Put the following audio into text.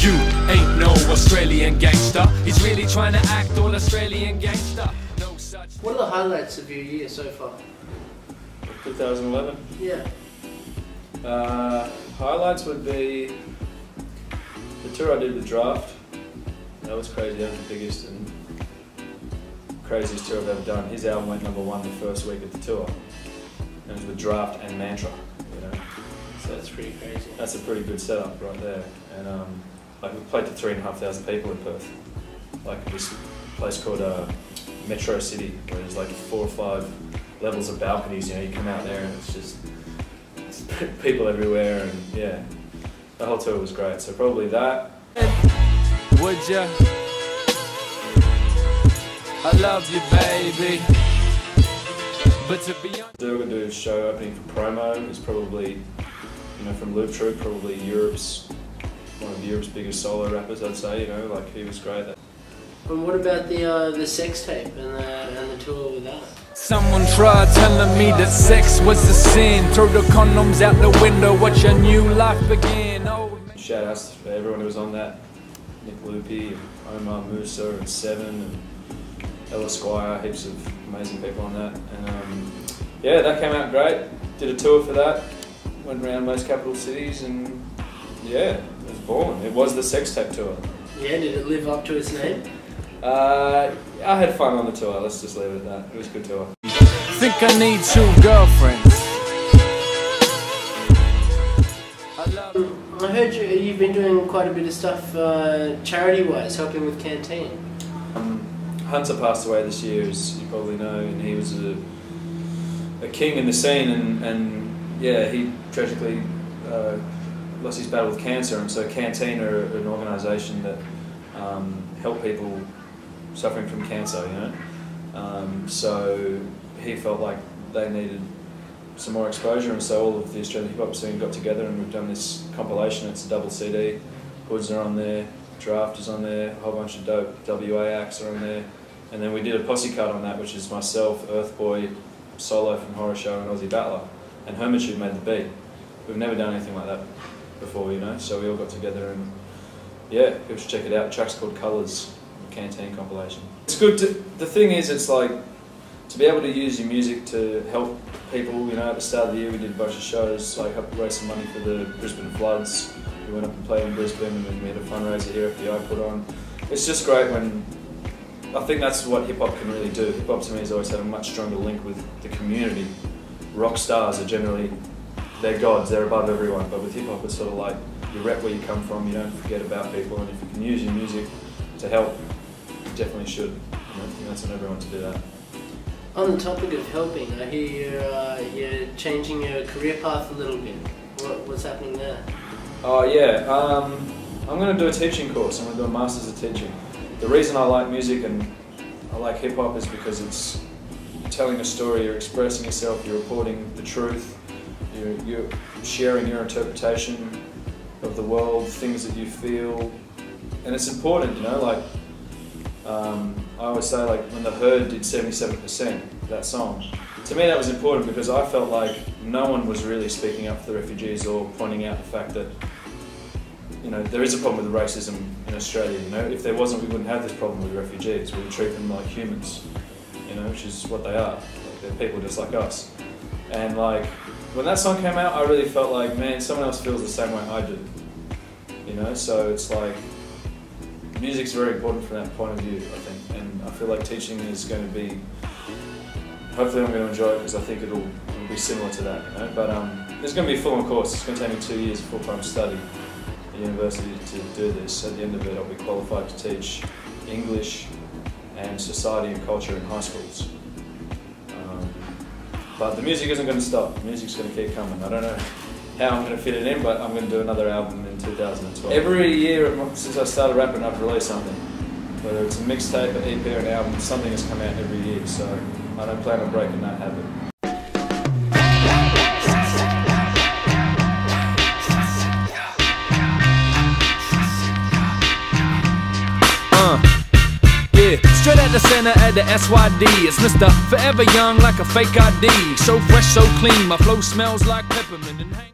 You ain't no Australian gangster. He's really trying to act all Australian gangster. No such. What are the highlights of your year so far? 2011? Yeah. Highlights would be the tour I did with Draft. That was crazy. That was the biggest and craziest tour I've ever done. His album went #1 the first week of the tour. And it was with Draft and Mantra, you know. So that's pretty crazy. That's a pretty good setup right there. And like we played to 3,500 people in Perth. Like this place called Metro City, where there's like 4 or 5 levels of balconies. You know, you come out there and it's just people everywhere, and yeah, the whole tour was great. So probably that. Would ya? I love you, baby. But to be honest, We're going to do a show opening for Promo. Is probably, you know, from Loop Troop, probably one of Europe's biggest solo rappers, I'd say. You know, like he was great. And what about the sex tape and the tour with that? someone tried telling me that sex was a sin. Throw the condoms out the window, watch a new life begin. Oh, shout outs to everyone who was on that. Nick Loopy, Omar Musa, and Seven, and Ella Squire, heaps of amazing people on that. And yeah, that came out great. Did a tour for that. Went around most capital cities, and yeah, it was balling. It was the sex tape tour. Yeah, did it live up to its name? I had fun on the tour, let's just leave it at that. It was a good tour. think I need 2 girlfriends. I heard you've been doing quite a bit of stuff charity-wise, helping with Canteen. Hunter passed away this year, as you probably know, and he was a king in the scene, and yeah, he tragically lost his battle with cancer, and so Canteen are an organisation that help people suffering from cancer, you know. So he felt like they needed some more exposure, and so all of the Australian hip hop scene got together, and we've done this compilation. It's a double CD. Hoods are on there, Draft is on there, a whole bunch of dope WA acts are on there, and then we did a posse cut on that, which is myself, Earthboy, Solo from Horror Show, and Aussie Battler, and Hermitude made the beat. We've never done anything like that before, you know. So we all got together, and yeah, people should check it out. The track's called Colours, Canteen compilation. It's good to, the thing is, it's like, to be able to use your music to help people, you know. At the start of the year we did a bunch of shows, like helped raise some money for the Brisbane floods. We went up and played in Brisbane, and then we had a fundraiser here FBI put on. It's just great when, I think that's what hip hop can really do. Hip hop to me has always had a much stronger link with the community. Rock stars are generally, they're gods, they're above everyone, but with hip hop it's sort of like, you rep where you come from, you don't forget about people, and if you can use your music to help, you definitely should. And I think that's on everyone to do that. On the topic of helping, I hear you're changing your career path a little bit. What's happening there? Oh yeah, I'm going to do a teaching course. I'm going to do a Masters of Teaching. The reason I like music and I like hip hop is because it's telling a story, you're expressing yourself, you're reporting the truth, you're sharing your interpretation of the world, things that you feel, and it's important, you know, like, I always say, like, when The Herd did 77%, that song, to me that was important because I felt like no one was really speaking up for the refugees or pointing out the fact that, you know, there is a problem with racism in Australia, you know. If there wasn't, we wouldn't have this problem with refugees. We would treat them like humans, you know, which is what they are. Like, they're people just like us. And like, when that song came out, I really felt like, man, someone else feels the same way I do, you know. So it's like, music's very important from that point of view, I think, and I feel like teaching is going to be, hopefully I'm going to enjoy it because I think it'll be similar to that, you know. But there's going to be a full-on course. It's going to take me 2 years of full-time study at university to do this. At the end of it, I'll be qualified to teach English and society and culture in high schools. But the music isn't going to stop. The music's going to keep coming. I don't know how I'm going to fit it in, but I'm going to do another album in 2012. Every year since I started rapping, I've released something. Whether it's a mixtape, an EP, or an album, something has come out every year, so I don't plan on breaking that habit. Straight at the center at the SYD. It's Mr. Forever Young like a fake ID. So fresh, so clean, my flow smells like peppermint and